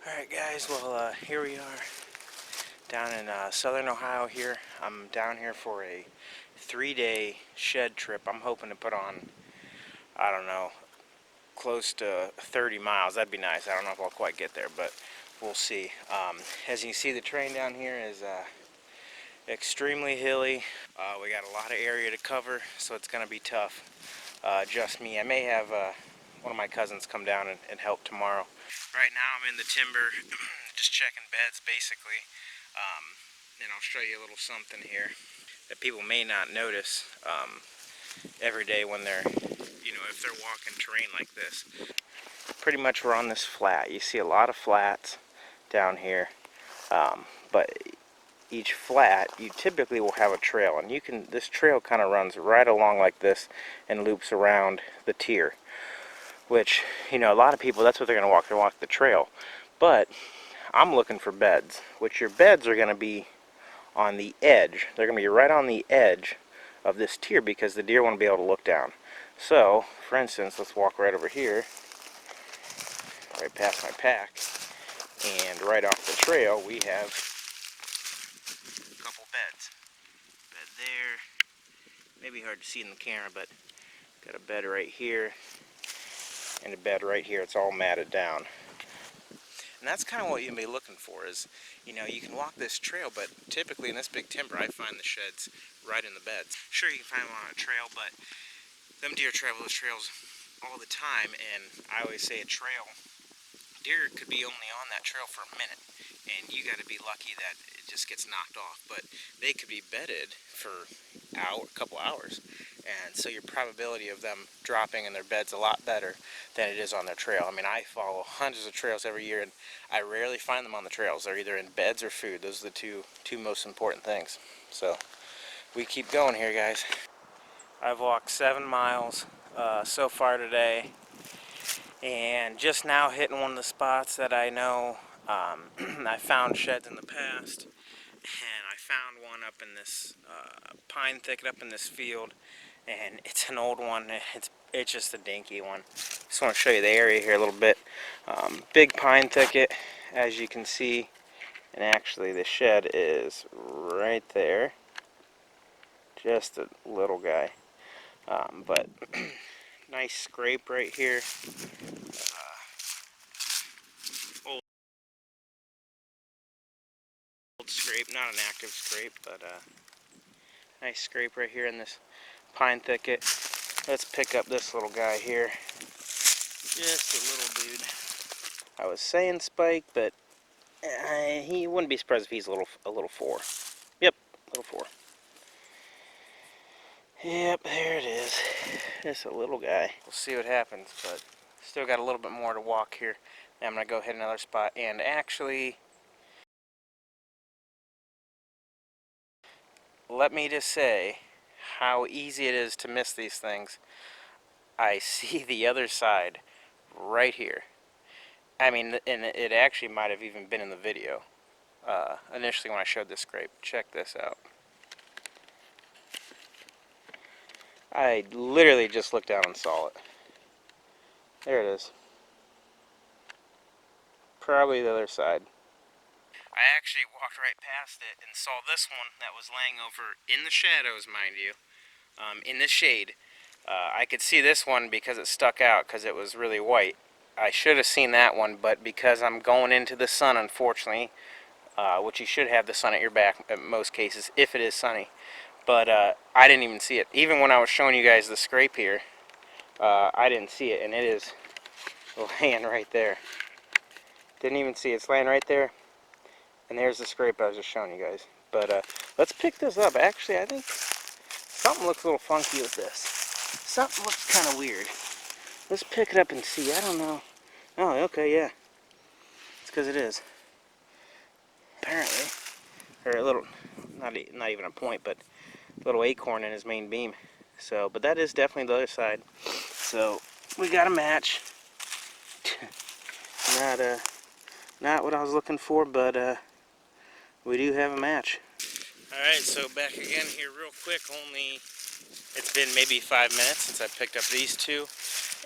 Alright guys, well here we are down in southern Ohio here. I'm down here for a 3-day shed trip. I'm hoping to put on, I don't know, close to 30 miles. That'd be nice. I don't know if I'll quite get there, but we'll see. As you can see, the terrain down here is extremely hilly. We got a lot of area to cover, so it's going to be tough. Just me. I may have one of my cousins come down and help tomorrow. Right now I'm in the timber, just checking beds basically. And I'll show you a little something here that people may not notice every day when they're, if they're walking terrain like this. Pretty much we're on this flat. You see a lot of flats down here, but each flat you typically will have a trail, and this trail kind of runs right along like this and loops around the tier, which, a lot of people, that's what they're going to walk. They're going to walk the trail. But I'm looking for beds, which your beds are going to be on the edge. They're going to be right on the edge of this tier because the deer want to be able to look down. So, for instance, let's walk right over here, right past my pack, and right off the trail we have a couple beds. Bed there, maybe hard to see in the camera, but got a bed right here and a bed right here. It's all matted down. And that's kind of what you'll be looking for is, you can walk this trail, but typically in this big timber, I find the sheds right in the beds. Sure, you can find them on a trail, but them deer travel those trails all the time, and I always say deer could be only on that trail for a minute, and you got to be lucky that it just gets knocked off, but they could be bedded for a couple hours, and so your probability of them dropping in their bed's a lot better than it is on their trail. I mean, I follow hundreds of trails every year, and I rarely find them on the trails. They're either in beds or food. Those are the two most important things. So we keep going here, guys. I've walked 7 miles so far today, and just now hitting one of the spots that I know I found sheds in the past, and I found one up in this pine thicket up in this field, and it's an old one. It's just a dinky one. Just want to show you the area here a little bit. Big pine thicket, as you can see, and actually the shed is right there. Just a little guy, but nice scrape right here. Old scrape, not an active scrape, but nice scrape right here in this pine thicket. Let's pick up this little guy here. Just a little dude. I was saying spike, but he wouldn't be surprised if he's a little 4. Yep, little 4. Yep, there it is. Just a little guy. We'll see what happens, but still got a little bit more to walk here. Now I'm gonna go hit another spot, and actually, let me just say how easy it is to miss these things. I see the other side right here. I mean, and it actually might have even been in the video initially when I showed this scrape. Check this out. I literally just looked down and saw it. There it is. Probably the other side. I actually walked right past it and saw this one that was laying over in the shadows, mind you, in the shade. I could see this one because it stuck out because it was really white. I should have seen that one, but because I'm going into the sun, unfortunately, which you should have the sun at your back in most cases, if it is sunny. But I didn't even see it. Even when I was showing you guys the scrape here, I didn't see it, and it is laying right there. Didn't even see it. It's laying right there, and there's the scrape I was just showing you guys. But let's pick this up. Actually, I think something looks a little funky with this. Something looks kind of weird. Let's pick it up and see. I don't know. Oh, okay, yeah. It's because it is. Apparently, or a little, not even a point, but a little acorn in his main beam. So, but that is definitely the other side. So we got a match. Not what I was looking for, but we do have a match. All right, so back again here real quick. It's been maybe 5 minutes since I picked up these two,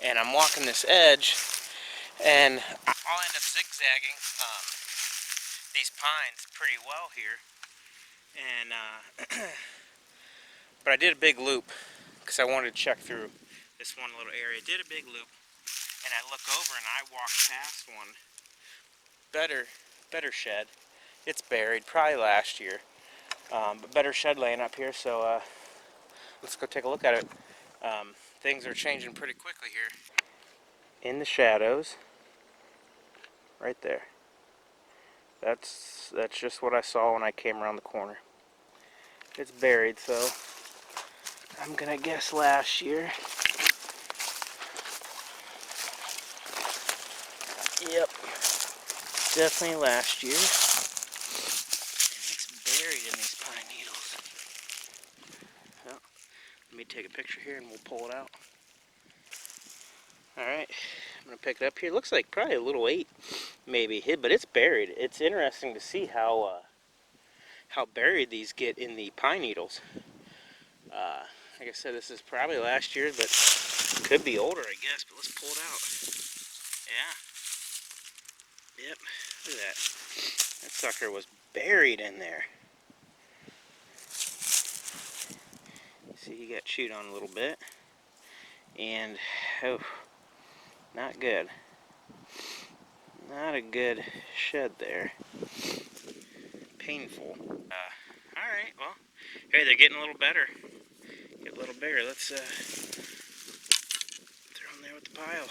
and I'm walking this edge, and I'll end up zigzagging these pines pretty well here. And but I did a big loop because I wanted to check through this one little area. Did a big loop, and I look over and I walk past one better shed. It's buried, probably last year, but better shed laying up here. So let's go take a look at it. Things are changing pretty quickly here. In the shadows, right there. That's just what I saw when I came around the corner. It's buried, so I'm gonna guess last year. Yep, definitely last year. It's buried in these pine needles. So, let me take a picture here and we'll pull it out. Alright, I'm gonna pick it up here. It looks like probably a little weight, maybe, but it's buried. It's interesting to see how buried these get in the pine needles. Like I said, this is probably last year's, but could be older, I guess. But let's pull it out. Yeah. Yep. Look at that. That sucker was buried in there. See, he got chewed on a little bit. And, oh, not good. Not a good shed there. Painful. Alright, well, hey, they're getting a little better. Get a little bigger. Let's throw them there with the pile.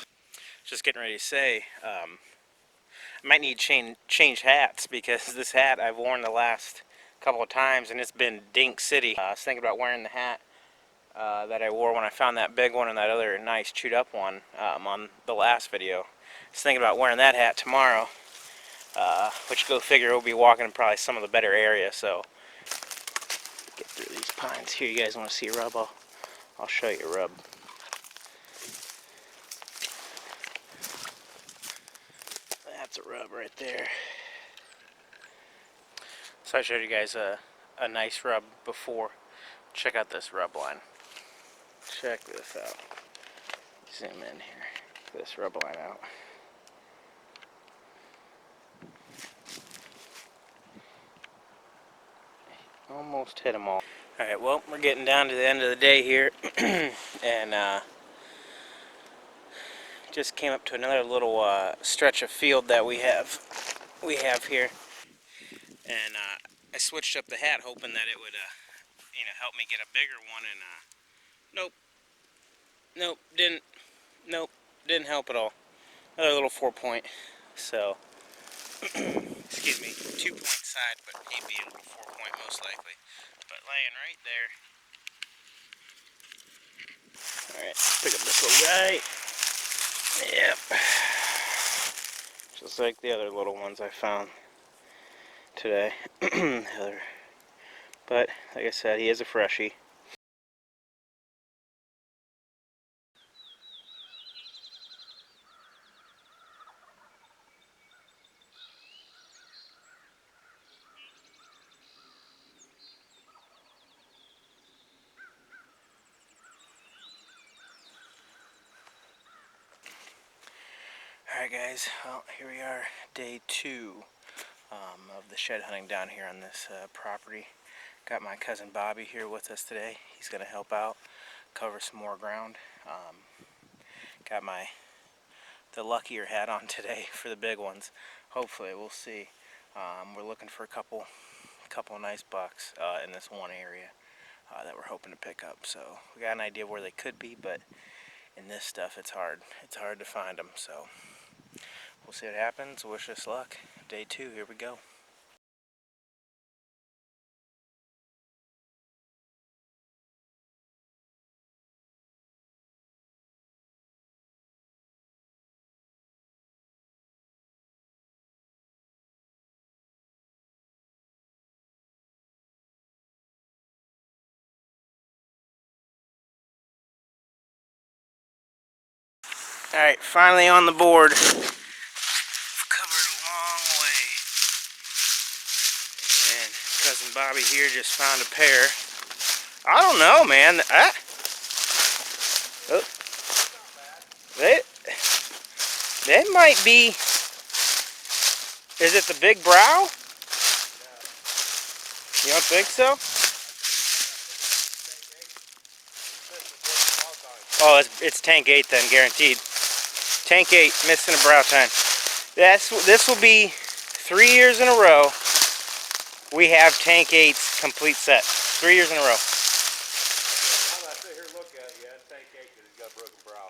Just getting ready to say, I might need to change hats because this hat I've worn the last couple of times and it's been Dink City. I was thinking about wearing the hat that I wore when I found that big one and that other nice chewed up one on the last video. I was thinking about wearing that hat tomorrow, which go figure we'll be walking in probably some of the better areas. So get through these pines here. You guys want to see a rub? I'll show you a rub. That's a rub right there. So I showed you guys a nice rub before. Check out this rub line. Check this out. Zoom in here. Check this rub line out. Almost hit them all. Alright, well, we're getting down to the end of the day here. And just came up to another little stretch of field that we have here. And I switched up the hat hoping that it would help me get a bigger one, and nope, didn't help at all. Another little 4-point. So excuse me, 2-point side, but he'd be a little 4-point most likely. But laying right there. Alright, pick up this little guy. Yep. Just like the other little ones I found today. But, like I said, he is a freshie. Alright guys, well, here we are, day 2 of the shed hunting down here on this property. Got my cousin Bobby here with us today. He's going to help out, cover some more ground. Got the luckier hat on today for the big ones. Hopefully, we'll see. We're looking for a couple nice bucks in this one area that we're hoping to pick up. So we got an idea where they could be, but in this stuff, it's hard. It's hard to find them. So we'll see what happens. Wish us luck. Day 2, here we go. Alright, finally on the board. We've covered a long way. And cousin Bobby here just found a pair. I don't know, man. They might be Is it the big brow? You don't think so? Oh, it's tank 8 then, guaranteed. Tank 8, missing a browtine. This will be 3 years in a row. We have tank 8's complete set. 3 years in a row.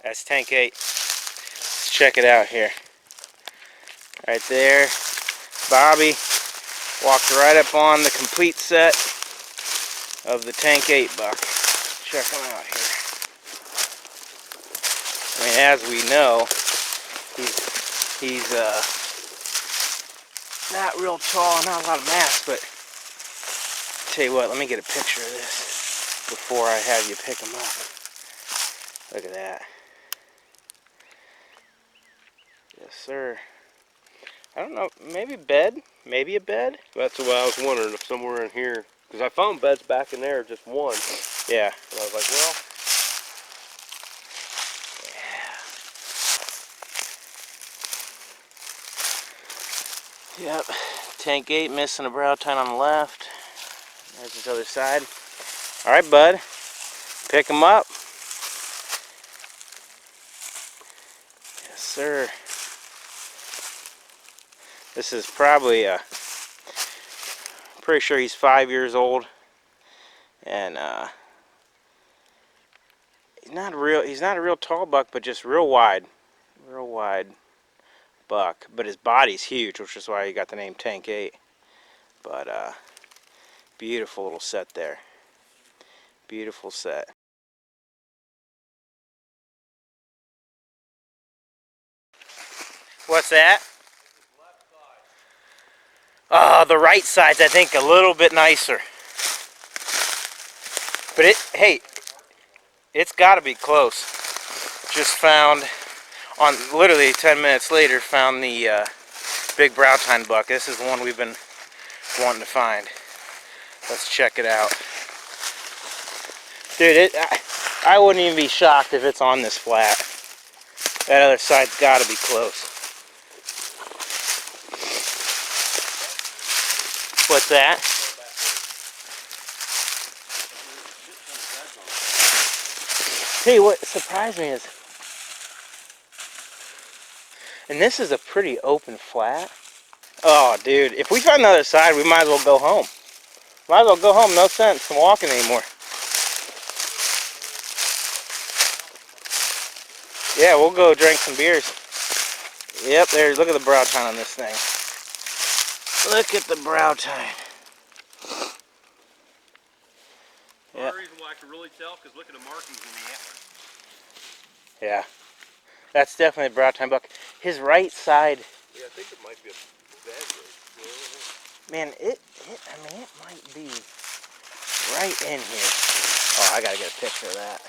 That's tank 8. Let's check it out here. Right there. Bobby walked right up on the complete set of the tank 8 buck. Check him out here. I mean, as we know, he's not real tall, not a lot of mass, but tell you what, let me get a picture of this before I have you pick him up. Look at that. Yes, sir. I don't know, maybe bed? Maybe a bed? That's what I was wondering, if somewhere in here, because I found beds back in there, just one. Yeah. And I was like, well. Yeah. Yep. Tank 8 missing a browtine on the left. There's his other side. Alright, bud. Pick him up. Yes, sir. This is probably pretty sure he's 5 years old. And he's not a real tall buck, but just real wide buck. But his body's huge, which is why he got the name Tank 8. But beautiful little set there. Beautiful set. What's that? The right side's, I think, a little bit nicer. But hey, it's got to be close. Just found, on literally 10 minutes later, found the big browtine buck. This is the one we've been wanting to find. Let's check it out. Dude, I wouldn't even be shocked if it's on this flat. That other side's got to be close. What's that? Tell you what surprised me is, and this is a pretty open flat. Oh, dude, if we find the other side, we might as well go home. Might as well go home. No sense in walking anymore. Yeah, we'll go drink some beers. Yep, there. Look at the browtine on this thing. Look at the browtine. Yeah. The reason why I can really tell, because look at the markings in the antler. Yeah, that's definitely a browtine buck. His right side. Yeah, I think it might be a bed right. Man, it might be right in here. Oh, I gotta get a picture of that.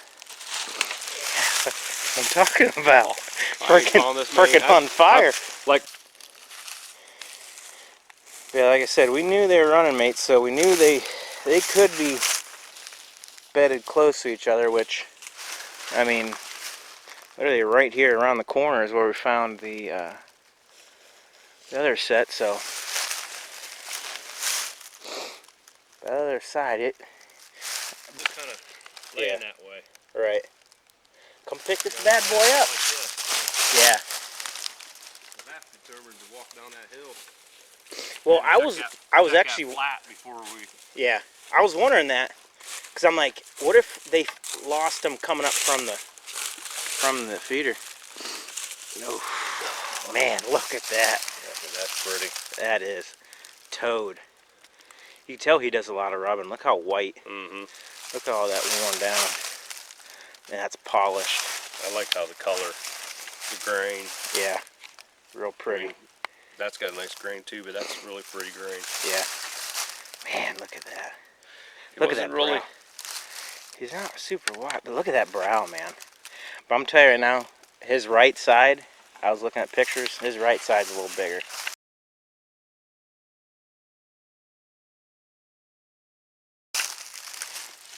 I'm talking about freaking on fire. Yeah, like I said, we knew they were running mates, so we knew they could be bedded close to each other, which, I mean, literally right here around the corner is where we found the other set, so the other side, Just kind of laying that way. Right. Come pick this bad boy up. Like yeah. That's determined to walk down that hill. Well, I was actually flat before we. Yeah, I was wondering that, because I'm like, what if they lost him coming up from the feeder? No. Man, look at that. Yeah, that's pretty. That is toad. You can tell he does a lot of rubbing. Look how white. Mm-hmm. Look at all that worn down. And that's polished. I like how the color, the grain. Yeah, real pretty. That's got a nice grain too, but that's really pretty grain. Yeah. Man, look at that. Look at that brow. He's not super wide, but look at that brow, man. But I'm telling you right now, his right side, I was looking at pictures, his right side's a little bigger.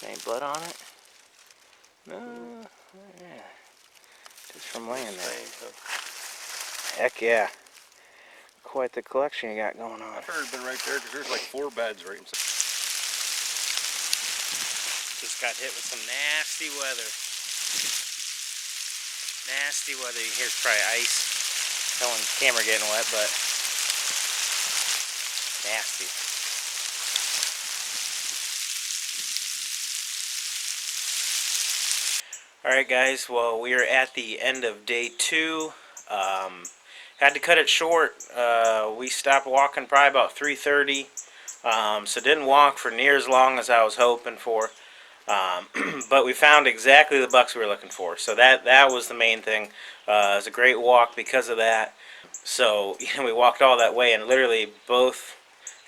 Any blood on it? No. Yeah. Just from laying there. Heck yeah. Cool. quite the collection you got going on. I figured it'd been right there because there's like 4 beds right inside. Just got hit with some nasty weather. Nasty weather. You hear probably ice. Telling the camera getting wet, but nasty. Alright guys, well we are at the end of day 2. Had to cut it short. We stopped walking probably about 3:30. So didn't walk for near as long as I was hoping for. But we found exactly the bucks we were looking for. So that was the main thing. It was a great walk because of that. So we walked all that way, and literally both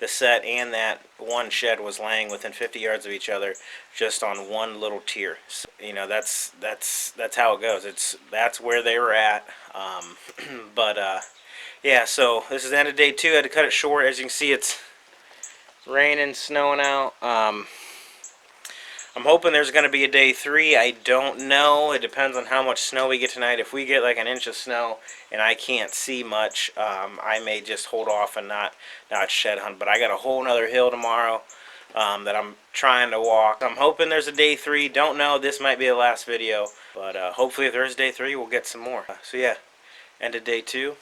the set and that one shed was laying within 50 yards of each other, just on one little tier. So, that's how it goes. That's where they were at. Yeah. So this is the end of day 2. I had to cut it short. As you can see, it's raining, snowing out. I'm hoping there's going to be a day 3. I don't know. It depends on how much snow we get tonight. If we get like an inch of snow and I can't see much, I may just hold off and not shed hunt. But I got a whole nother hill tomorrow that I'm trying to walk. I'm hoping there's a day 3. Don't know. This might be the last video. But hopefully if there's day 3, we'll get some more. So yeah, end of day 2.